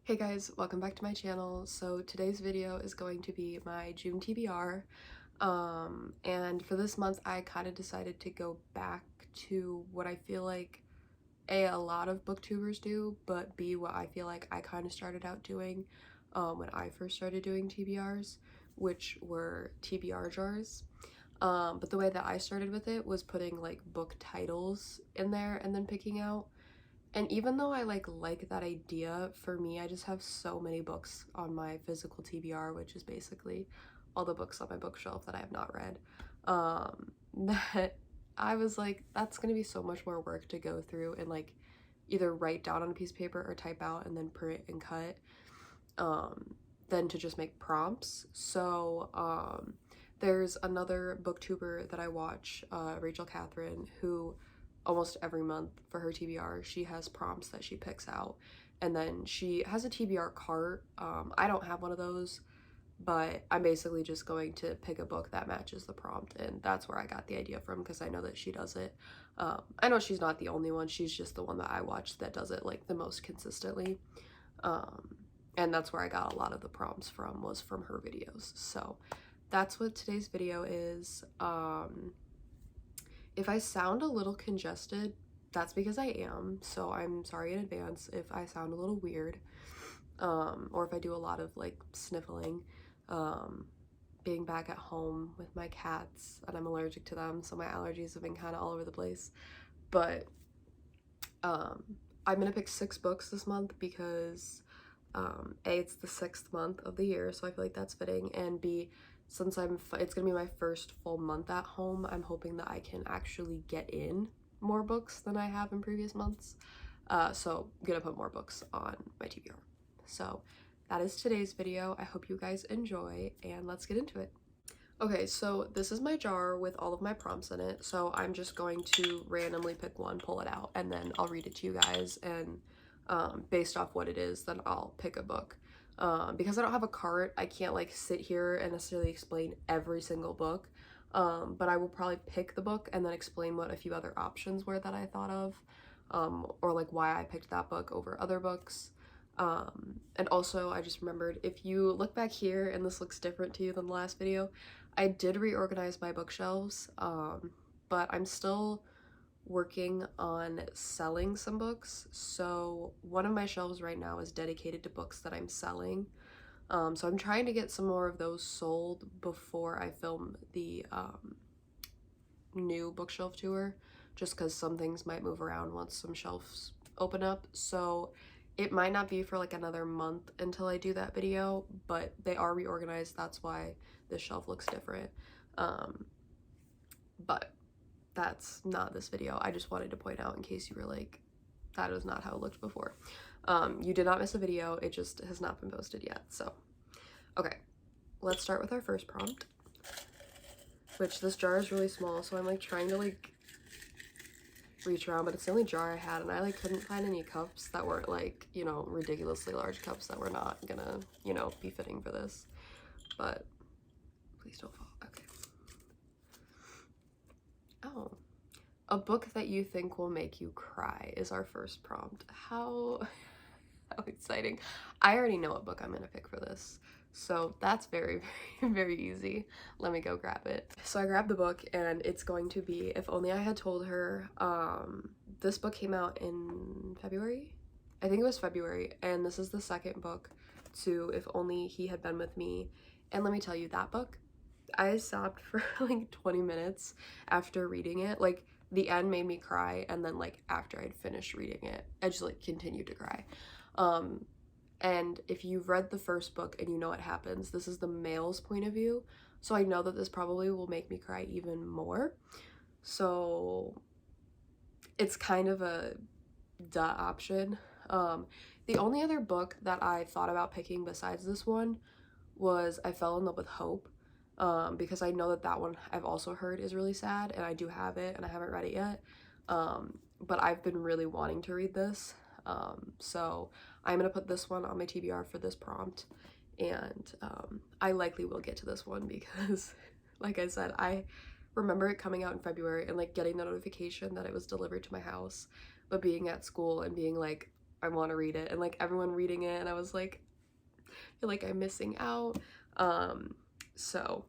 Hey guys, welcome back to my channel. So today's video is going to be my June TBR. And for this month I kind of decided to go back to what I feel like a lot of booktubers do, but B, what I feel like I kind of started out doing when I first started doing TBRs, which were TBR jars. But the way that I started with it was putting like book titles in there and then picking out. And even though I like that idea, for me, I just have so many books on my physical TBR, which is basically all the books on my bookshelf that I have not read, that I was like, that's gonna be so much more work to go through and like either write down on a piece of paper or type out and then print and cut, than to just make prompts. So there's another booktuber that I watch, Rachel Catherine, who almost every month for her TBR, she has prompts that she picks out. And then she has a TBR cart. I don't have one of those, but I'm basically just going to pick a book that matches the prompt. And that's where I got the idea from, because I know that she does it. I know she's not the only one. She's just the one that I watch that does it like the most consistently. And that's where I got a lot of the prompts from, was from her videos. So that's what today's video is. If I sound a little congested, that's because I am, so I'm sorry in advance if I sound a little weird, or if I do a lot of like sniffling. Being back at home with my cats and I'm allergic to them, so my allergies have been kind of all over the place. But I'm gonna pick 6 books this month because A, it's the 6th month of the year, so I feel like that's fitting, and B, since it's gonna be my first full month at home, I'm hoping that I can actually get in more books than I have in previous months. So I'm gonna put more books on my TBR. So that is today's video. I hope you guys enjoy, and let's get into it. Okay, so this is my jar with all of my prompts in it. So I'm just going to randomly pick one, pull it out, and then I'll read it to you guys, and based off what it is, then I'll pick a book. Because I don't have a cart, I can't like sit here and necessarily explain every single book, but I will probably pick the book and then explain what a few other options were that I thought of, or like why I picked that book over other books. And also I just remembered, if you look back here and this looks different to you than the last video, I did reorganize my bookshelves, but I'm still working on selling some books. So one of my shelves right now is dedicated to books that I'm selling. So I'm trying to get some more of those sold before I film the new bookshelf tour, just because some things might move around once some shelves open up. So it might not be for like another month until I do that video, but they are reorganized. That's why this shelf looks different. But that's not this video. I just wanted to point out in case you were like, that is not how it looked before. You did not miss a video. It just has not been posted yet. So, okay, let's start with our first prompt, which this jar is really small. So I'm like trying to like reach around, but it's the only jar I had, and I like couldn't find any cups that weren't like, you know, ridiculously large cups that were not gonna, you know, be fitting for this. But please don't fall. Okay. Oh, a book that you think will make you cry is our first prompt. How exciting. I already know what book I'm gonna pick for this, so that's very, very easy. Let me go grab it. So I grabbed the book, and it's going to be If Only I Had Told Her. This book came out in February? I think it was February, and this is the second book to If Only He Had Been With Me. And let me tell you, that book, I sobbed for like 20 minutes after reading it. Like, the end made me cry, and then like after I'd finished reading it, I just like continued to cry. And if you've read the first book and you know what happens, this is the male's point of view, so I know that this probably will make me cry even more. So it's kind of a duh option. The only other book that I thought about picking besides this one was I Fell in Love with Hope, because I know that that one I've also heard is really sad, and I do have it and I haven't read it yet, but I've been really wanting to read this, so I'm gonna put this one on my TBR for this prompt, and I likely will get to this one because like I said, I remember it coming out in February and like getting the notification that it was delivered to my house, but being at school and being like, I want to read it, and like everyone reading it, and I was like, I feel like I'm missing out. So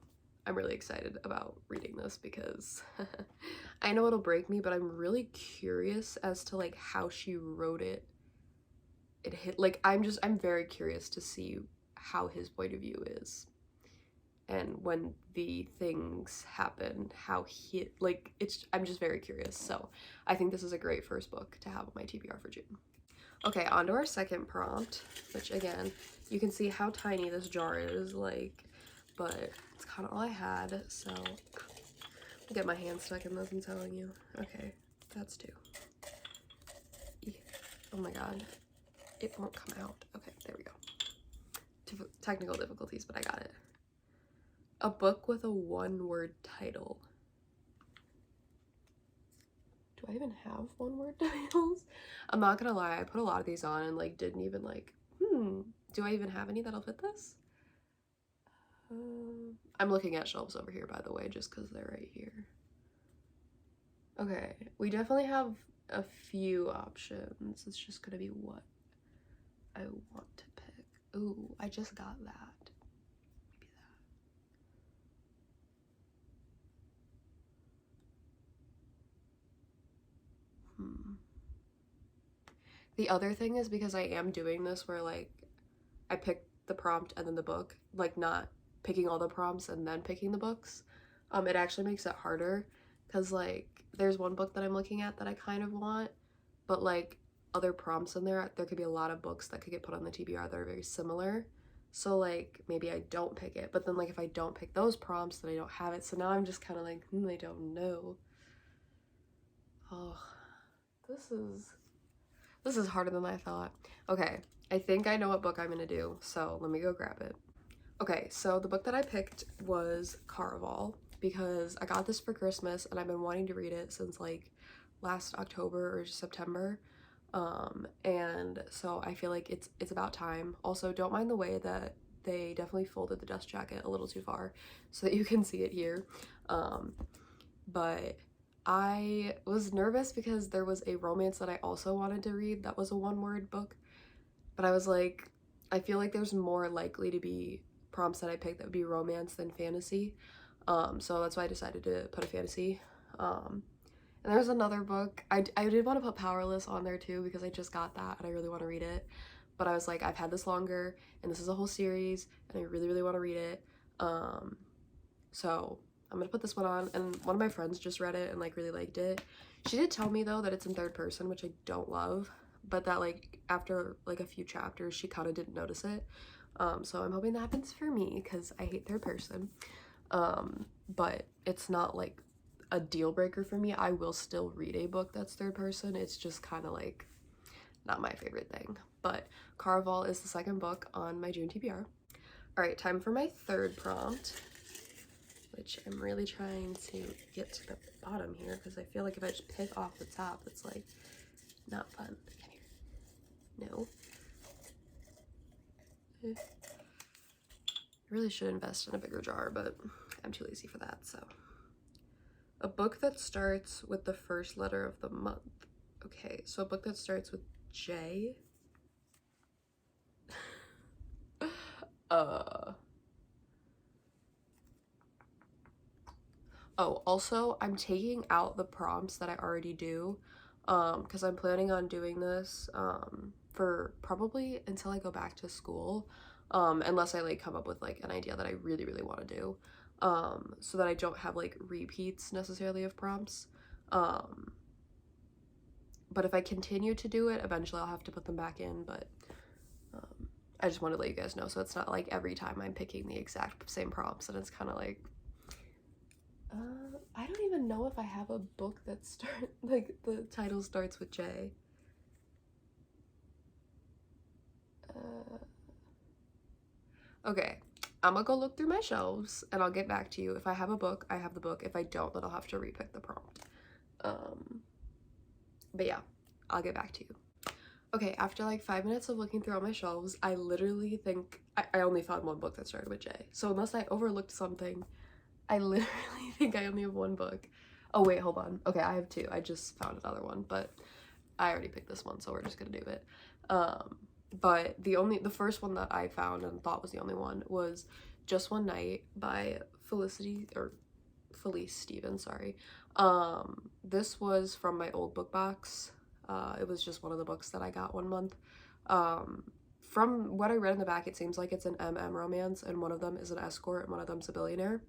I'm really excited about reading this because I know it'll break me, but I'm really curious as to like how she wrote it. It hit like I'm very curious to see how his point of view is, and when the things happen, how he like I'm just very curious. So I think this is a great first book to have on my TBR for June. Okay, on to our second prompt, which again, you can see how tiny this jar is, like, but it's kind of all I had, so I'll get my hand stuck in this, I'm telling you. Okay, that's two. Oh my god, it won't come out. Okay, there we go. Technical difficulties, but I got it. A book with a one-word title. Do I even have one-word titles? I'm not gonna lie, I put a lot of these on and like didn't even like, do I even have any that'll fit this? I'm looking at shelves over here, by the way, just because they're right here. Okay, we definitely have a few options. It's just gonna be what I want to pick. Ooh, I just got that. Maybe that. The other thing is because I am doing this where like I pick the prompt and then the book, like not picking all the prompts and then picking the books. It actually makes it harder because like there's one book that I'm looking at that I kind of want, but like other prompts in there could be a lot of books that could get put on the TBR that are very similar. So like maybe I don't pick it, but then like if I don't pick those prompts, then I don't have it. So now I'm just kind of like, I don't know. Oh, this is harder than I thought. Okay, I think I know what book I'm gonna do, so let me go grab it. Okay, so the book that I picked was Caraval because I got this for Christmas and I've been wanting to read it since like last October or September. And so I feel like it's about time. Also, don't mind the way that they definitely folded the dust jacket a little too far so that you can see it here. But I was nervous because there was a romance that I also wanted to read that was a one-word book, but I was like, I feel like there's more likely to be prompts that I picked that would be romance than fantasy. So that's why I decided to put a fantasy. And there's another book. I did want to put Powerless on there too because I just got that and I really want to read it. But I was like, I've had this longer and this is a whole series and I really, really want to read it. So I'm gonna put this one on, and one of my friends just read it and like really liked it. She did tell me though that it's in third person, which I don't love, but that like after like a few chapters she kind of didn't notice it. So I'm hoping that happens for me because I hate third person. But it's not like a deal breaker for me. I will still read a book that's third person. It's just kind of like not my favorite thing. But Caraval is the second book on my June TBR. All right, time for my third prompt, which I'm really trying to get to the bottom here because I feel like if I just pick off the top, it's like not fun. Come here. No. I really should invest in a bigger jar, but I'm too lazy for that, so. A book that starts with the first letter of the month. Okay, so a book that starts with J. Oh, also, I'm taking out the prompts that I already do, because I'm planning on doing this, for probably until I go back to school, unless I, like, come up with, like, an idea that I really, really want to do, so that I don't have, like, repeats necessarily of prompts, but if I continue to do it, eventually I'll have to put them back in, but, I just wanted to let you guys know, so it's not, like, every time I'm picking the exact same prompts, and it's kind of like, I don't even know if I have a book that like the title starts with J. Okay, I'm gonna go look through my shelves and I'll get back to you. If I have a book, I have the book. If I don't, then I'll have to repick the prompt. But yeah, I'll get back to you. Okay, after like 5 minutes of looking through all my shelves, I literally think I only found one book that started with J. So unless I overlooked something, I literally think I only have one book. Oh wait, hold on. Okay, I have two. I just found another one, but I already picked this one, so we're just gonna do it. Um, but the first one that I found and thought was the only one was Just One Night by Felice Stevens, sorry. This was from my old book box. It was just one of the books that I got one month. From what I read in the back, it seems like it's an romance, and one of them is an escort and one of them's a billionaire.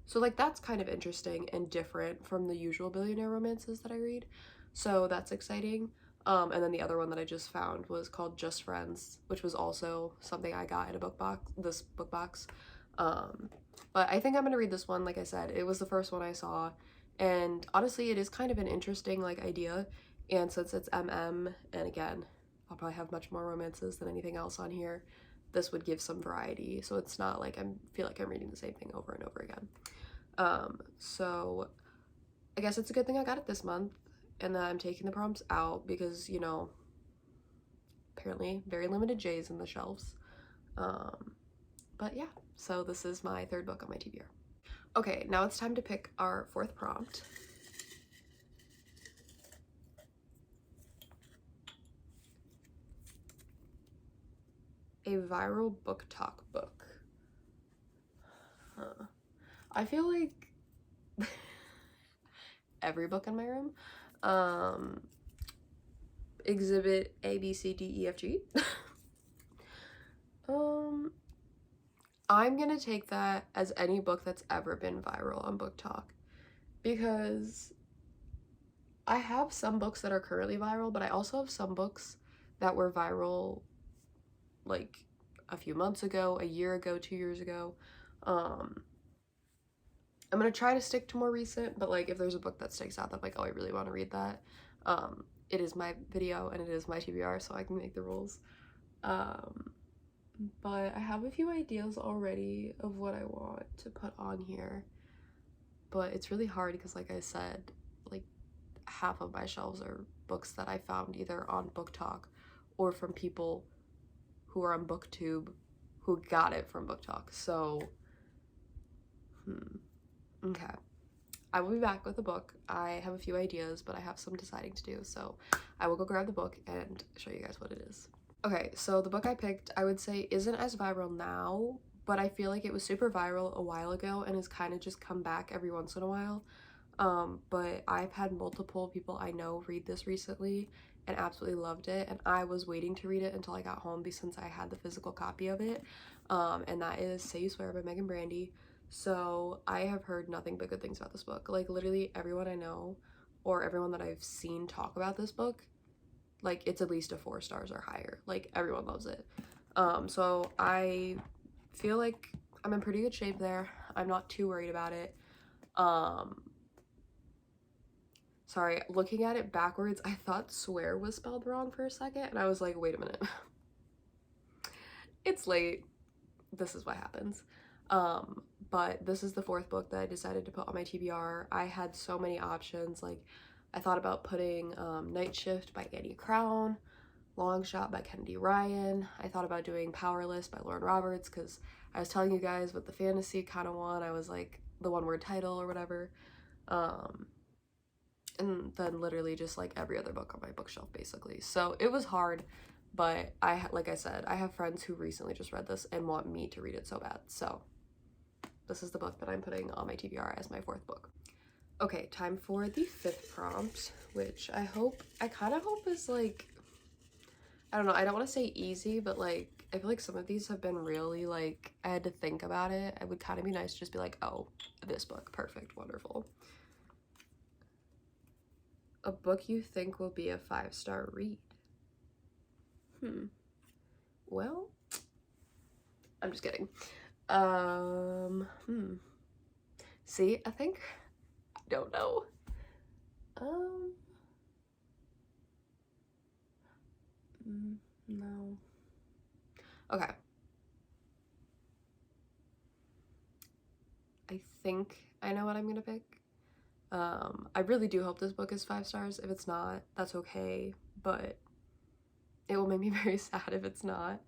So like that's kind of interesting and different from the usual billionaire romances that I read. So that's exciting. And then the other one that I just found was called Just Friends, which was also something I got in a this book box. But I think I'm gonna read this one. Like I said, it was the first one I saw, and honestly, it is kind of an interesting like idea. And since it's and again, I'll probably have much more romances than anything else on here, this would give some variety. So it's not like feel like I'm reading the same thing over and over again. So I guess it's a good thing I got it this month and that I'm taking the prompts out because, you know, apparently very limited J's in the shelves. But yeah, so this is my third book on my TBR. Okay, now it's time to pick our fourth prompt. A viral book talk book. Huh. I feel like every book in my room. Exhibit A, B, C, D, E, F, G. I'm gonna take that as any book that's ever been viral on Book Talk, because I have some books that are currently viral, but I also have some books that were viral like a few months ago, a year ago, 2 years ago. I'm gonna try to stick to more recent, but like if there's a book that sticks out that I'm like, oh, I really want to read that, it is my video and it is my TBR, so I can make the rules. But I have a few ideas already of what I want to put on here, but it's really hard because, like I said, like half of my shelves are books that I found either on Book Talk or from people who are on BookTube who got it from Book Talk. So okay, I will be back with a book. I have a few ideas, but I have some deciding to do, so I will go grab the book and show you guys what it is. Okay, so the book I picked, I would say, isn't as viral now, but I feel like it was super viral a while ago and has kind of just come back every once in a while. But I've had multiple people I know read this recently and absolutely loved it, and I was waiting to read it until I got home since I had the physical copy of it, and that is Say You Swear by Megan Brandy. So I have heard nothing but good things about this book. Like literally everyone I know or everyone that I've seen talk about this book, like it's at least a 4 stars or higher. Like everyone loves it. So I feel like I'm in pretty good shape there. I'm not too worried about it. Sorry, looking at it backwards, I thought swear was spelled wrong for a second, and I was like, wait a minute. It's late. This is what happens. But this is the fourth book that I decided to put on my TBR. I had so many options. Like, I thought about putting Night Shift by Annie Crown, Long Shot by Kennedy Ryan. I thought about doing Powerless by Lauren Roberts because I was telling you guys with the fantasy kind of one, I was like the one-word title or whatever. And then literally just like every other book on my bookshelf basically. So it was hard, but like I said, I have friends who recently just read this and want me to read it so bad. So this is the book that I'm putting on my TBR as my fourth book. Okay, time for the fifth prompt, which I kind of hope is like, I don't know, I don't want to say easy, but like I feel like some of these have been really like, I had to think about it. It would kind of be nice to just be like, oh, this book, perfect, wonderful. A book you think will be a 5-star read? Well, I'm just kidding. See, I think, I don't know. No. Okay. I think I know what I'm gonna pick. I really do hope this book is 5 stars. If it's not, that's okay, but it will make me very sad if it's not.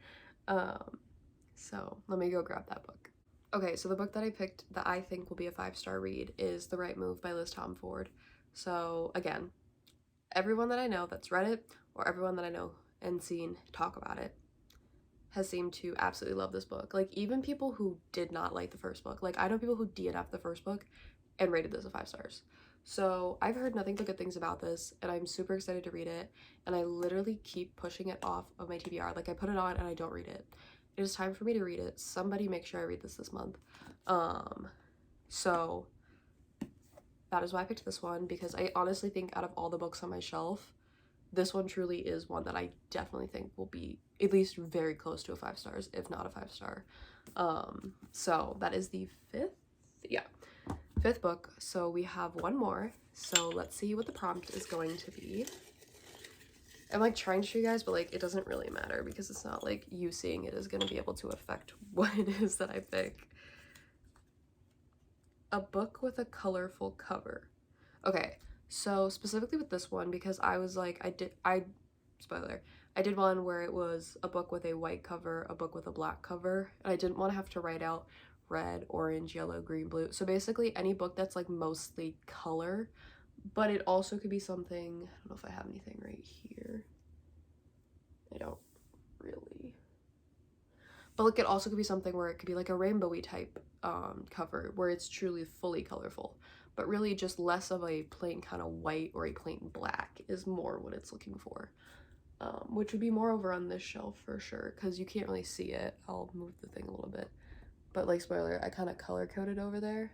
So let me go grab that book. Okay, so the book that I picked that I think will be a 5-star read is The Right Move by Liz Tomford. So again, everyone that I know that's read it, or everyone that I know and seen talk about it has seemed to absolutely love this book. Like, even people who did not like the first book, like I know people who DNF'd the first book and rated this a 5 stars. So I've heard nothing but good things about this, and I'm super excited to read it, and I literally keep pushing it off of my TBR. Like, I put it on and I don't read it. It is time for me to read it. Somebody make sure I read this month. So that is why I picked this one, because I honestly think out of all the books on my shelf, this one truly is one that I definitely think will be at least very close to a 5 stars, if not a 5 star. So that is the fifth book. So we have one more. So let's see what the prompt is going to be. I'm like trying to show you guys, but like it doesn't really matter because it's not like you seeing it is going to be able to affect what it is that I pick. A book with a colorful cover. Okay, so specifically with this one, because I was like, I did one where it was a book with a white cover, a book with a black cover, and I didn't want to have to write out red, orange, yellow, green, blue. So basically any book that's like mostly color, but it also could be something, I don't know if I have anything right here. I don't really. But like it also could be something where it could be like a rainbowy type cover where it's truly fully colorful, but really just less of a plain kind of white or a plain black is more what it's looking for, which would be more over on this shelf for sure because you can't really see it. I'll move the thing a little bit, but like spoiler, I kind of color coded over there,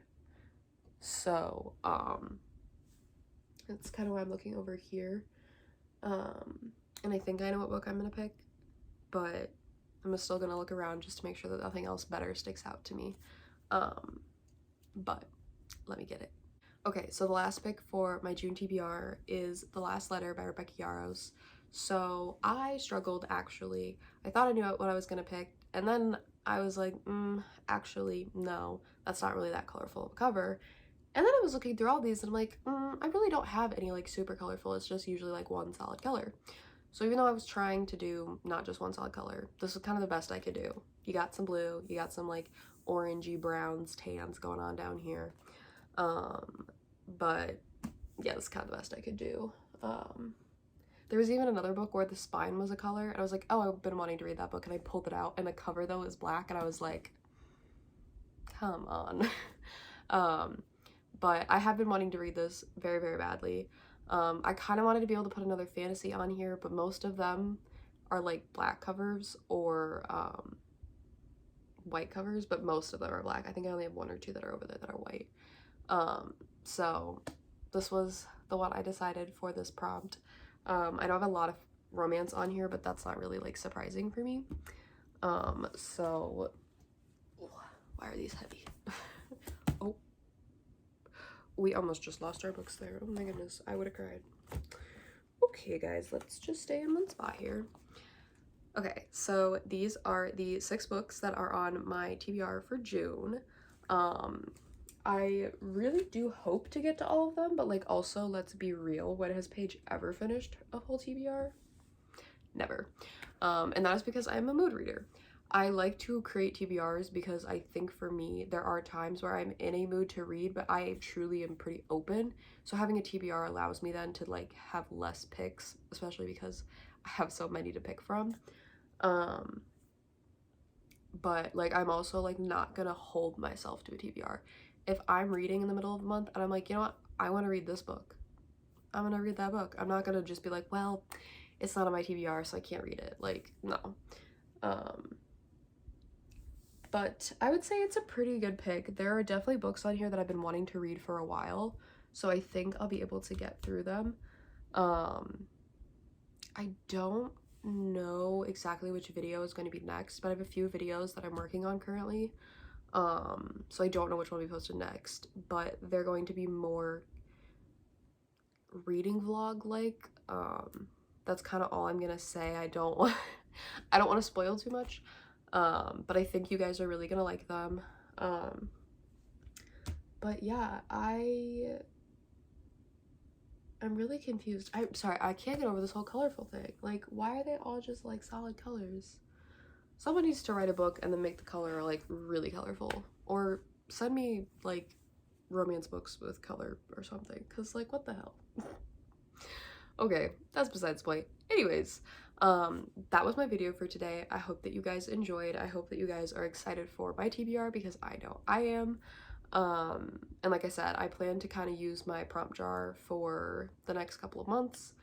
so that's kind of why I'm looking over here, and I think I know what book I'm gonna pick, but I'm still gonna look around just to make sure that nothing else better sticks out to me. But let me get it. Okay, so the last pick for my June TBR is The Last Letter by Rebecca Yarros. So I struggled actually. I thought I knew what I was gonna pick, and then I was like, actually, no, that's not really that colorful of a cover. And then I was looking through all these and I'm like, I really don't have any like super colorful. It's just usually like one solid color. So even though I was trying to do not just one solid color, this was kind of the best I could do. You got some blue, you got some like orangey browns, tans going on down here. But yeah, this is kind of the best I could do. There was even another book where the spine was a color, and I was like, oh, I've been wanting to read that book, and I pulled it out, and the cover though is black, and I was like, come on. But I have been wanting to read this very, very badly. I kind of wanted to be able to put another fantasy on here, but most of them are like black covers or white covers, but most of them are black. I think I only have one or two that are over there that are white. So this was the one I decided for this prompt. I know I have a lot of romance on here, but that's not really like surprising for me. So why are these heavy? Oh, we almost just lost our books there. Oh my goodness, I would have cried. Okay guys, let's just stay in one spot here. Okay, so these are the 6 books that are on my TBR for June. I really do hope to get to all of them, but like also, let's be real, when has Paige ever finished a whole TBR? Never. And that is because I'm a mood reader. I like to create TBRs because I think for me, there are times where I'm in a mood to read, but I truly am pretty open. So having a TBR allows me then to like have less picks, especially because I have so many to pick from. But like I'm also like not gonna hold myself to a TBR. If I'm reading in the middle of the month and I'm like, you know what, I want to read this book, I'm gonna read that book. I'm not gonna just be like, well, it's not on my TBR, so I can't read it. Like, no. But I would say it's a pretty good pick. There are definitely books on here that I've been wanting to read for a while, so I think I'll be able to get through them. I don't know exactly which video is going to be next, but I have a few videos that I'm working on currently. So I don't know which one will be posted next, but they're going to be more reading vlog like. That's kind of all I'm gonna say. I don't want to spoil too much, but I think you guys are really gonna like them. But yeah, I'm really confused. I'm sorry, I can't get over this whole colorful thing. Like, why are they all just like solid colors? Someone needs to write a book and then make the color like really colorful, or send me like romance books with color or something, because like what the hell. Okay, that's besides the point. Anyways, that was my video for today. I hope that you guys enjoyed. I hope that you guys are excited for my TBR because I know I am. And like I said, I plan to kind of use my prompt jar for the next couple of months.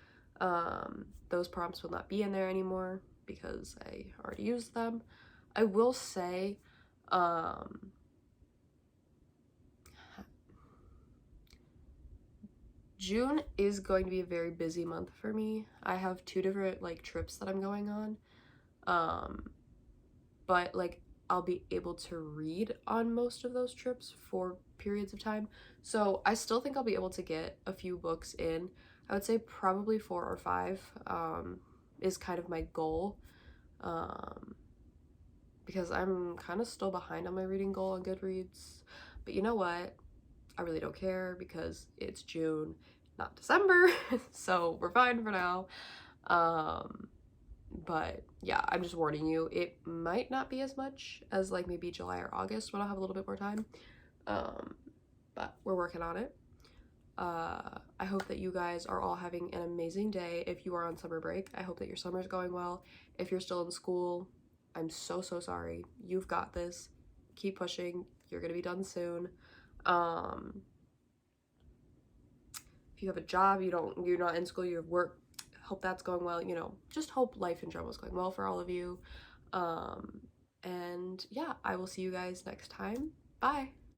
Those prompts will not be in there anymore because I already used them. I will say, June is going to be a very busy month for me. I have 2 different like trips that I'm going on. Um, but like I'll be able to read on most of those trips for periods of time. So I still think I'll be able to get a few books in. I would say probably 4 or 5 is kind of my goal. Um, because I'm kind of still behind on my reading goal on Goodreads. But you know what? I really don't care because it's June, not December. So we're fine for now. Um, but yeah, I'm just warning you, it might not be as much as like maybe July or August when I'll have a little bit more time. Um, but we're working on it. I hope that you guys are all having an amazing day. If you are on summer break, I hope that your summer's going well. If you're still in school, I'm so sorry. You've got this. Keep pushing. You're gonna be done soon. Um, if you have a job, you're not in school, you have work, hope that's going well. Just hope life in general is going well for all of you. And yeah, I will see you guys next time. Bye.